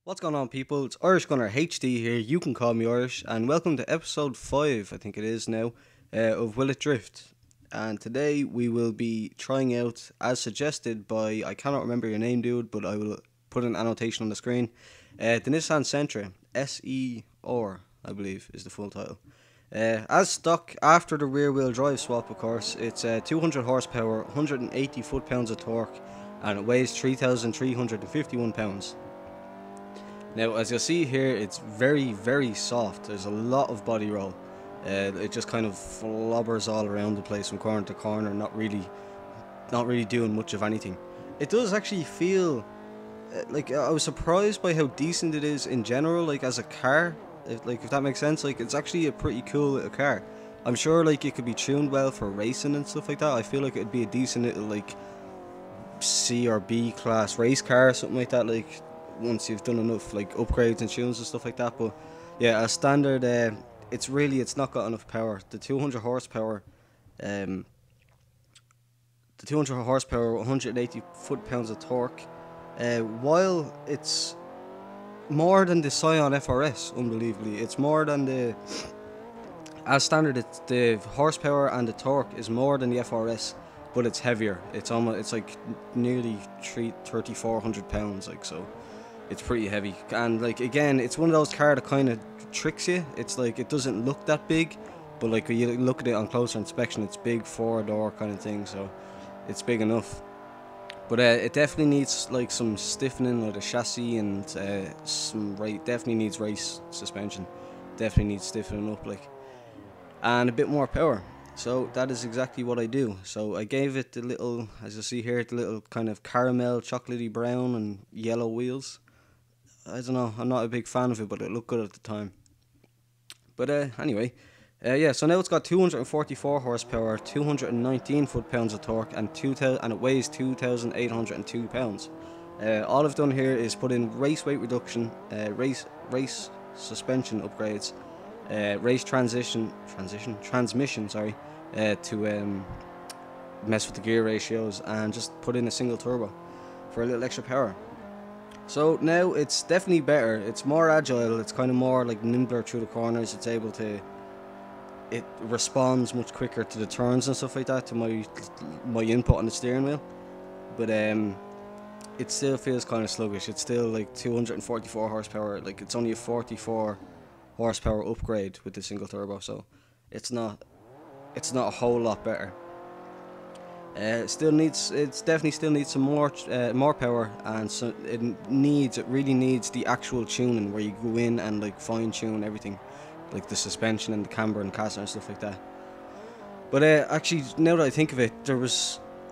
What's going on, people? It's Irish Gunner HD here. You can call me Irish, and welcome to episode 5, I think it is now, of Will It Drift. And today we will be trying out, as suggested by, I cannot remember your name, dude, but I will put an annotation on the screen, the Nissan Sentra, SER, I believe, is the full title. As stock, after the rear wheel drive swap, of course, it's 200 horsepower, 180 foot pounds of torque, and it weighs 3,351 pounds. Now, as you'll see here, it's very, very soft. There's a lot of body roll. It just kind of flobbers all around the place from corner to corner, not really doing much of anything. It does actually feel like I was surprised by how decent it is in general, like as a car. If that makes sense, like it's actually a pretty cool little car. I'm sure like it could be tuned well for racing and stuff like that. I feel like it'd be a decent little like C or B class race car or something like that. Like once you've done enough like upgrades and tunes and stuff like that. But yeah, as standard, it's not got enough power. The 200 horsepower, um, 180 foot pounds of torque. While it's more than the Scion FRS, unbelievably, it's more than the as standard. It's the horsepower and the torque is more than the FRS, but it's heavier. It's like nearly 3,400 pounds, like so. It's pretty heavy, and like again, it's one of those cars that kind of tricks you. It's like it doesn't look that big, but like when you look at it on closer inspection, it's big four-door kind of thing, so it's big enough. But it definitely needs like some stiffening of the chassis, and definitely needs race suspension. Definitely needs stiffening up, like, and a bit more power. So that is exactly what I do. So I gave it the little, as you see here, the little kind of caramel, chocolatey brown and yellow wheels. I don't know, I'm not a big fan of it, but it looked good at the time. But anyway, yeah, so now it's got 244 horsepower, 219 foot-pounds of torque, and it weighs 2,802 pounds. All I've done here is put in race weight reduction, race suspension upgrades, race transmission, sorry, to mess with the gear ratios, and just put in a single turbo for a little extra power. So now it's definitely better. It's more agile. It's kind of more like nimbler through the corners. It responds much quicker to the turns and stuff like that, to my input on the steering wheel. But it still feels kind of sluggish. It's still like 244 horsepower. Like it's only a 44 horsepower upgrade with the single turbo. So it's not a whole lot better. It definitely still needs some more power, and so it really needs the actual tuning where you go in and like fine tune everything, like the suspension and the camber and caster and stuff like that. But actually, now that I think of it,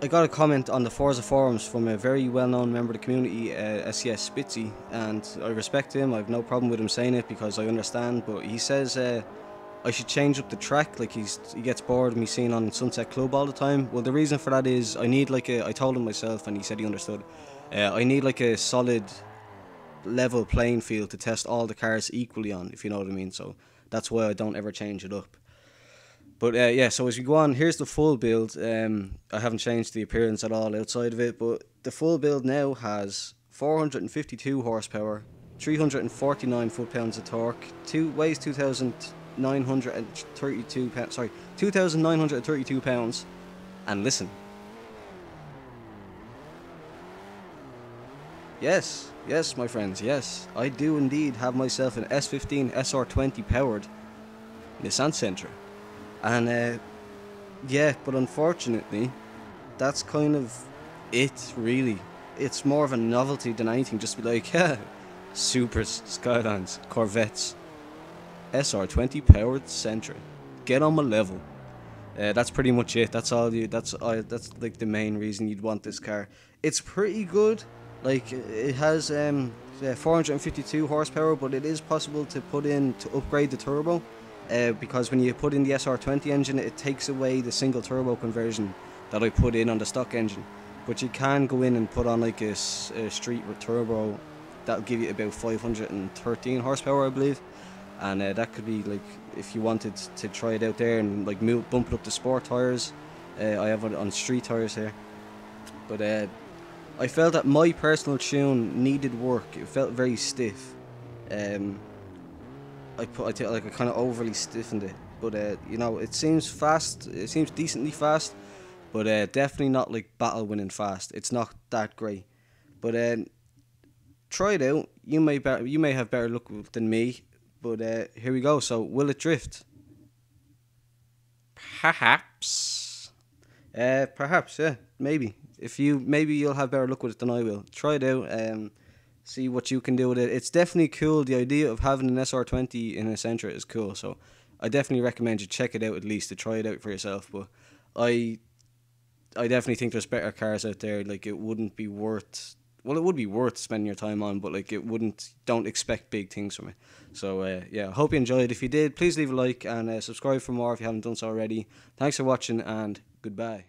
I got a comment on the Forza forums from a very well-known member of the community, SCS Spitzy, and I respect him. I have no problem with him saying it because I understand. But he says I should change up the track. Like he gets bored of me seeing on Sunset Club all the time. Well, the reason for that is I told him myself, and he said he understood. I need like a solid level playing field to test all the cars equally on, if you know what I mean. So that's why I don't ever change it up. But yeah, so as we go on, here's the full build. I haven't changed the appearance at all outside of it, but the full build now has 452 horsepower, 349 foot-pounds of torque, weighs 2,932 pounds. Sorry, 2,932 pounds. And listen, yes, my friends, yes, I do indeed have myself an S15 SR20 powered Nissan Sentra, and yeah, but unfortunately, that's kind of it. Really, it's more of a novelty than anything. Just be like, yeah, Supers, Skylines, Corvettes, SR20 powered Sentra. Get on my level. That's pretty much it. That's all you. That's like the main reason you'd want this car. It's pretty good. Like it has 452 horsepower, but it is possible to upgrade the turbo. Because when you put in the SR20 engine, it takes away the single turbo conversion that I put in on the stock engine. But you can go in and put on like a street turbo that'll give you about 513 horsepower, I believe. And that could be like if you wanted to try it out there and like bump it up to sport tires. I have it on street tires here, but I felt that my personal tune needed work. It felt very stiff. Um, I kind of overly stiffened it, but you know, it seems fast. It seems decently fast, but definitely not like battle winning fast. It's not that great, but try it out. You may have better luck than me, but here we go. So will it drift? Perhaps. Perhaps, yeah, maybe. If you maybe you'll have better luck with it than I will. Try it out. See what you can do with it. It's definitely cool. The idea of having an SR20 in a Sentra is cool. So I definitely recommend you check it out at least to try it out for yourself. But I I definitely think there's better cars out there. Like it wouldn't be worth. Well, it would be worth spending your time on, but like it wouldn't. Don't expect big things from it. So yeah, I hope you enjoyed. If you did, please leave a like and subscribe for more if you haven't done so already. Thanks for watching and goodbye.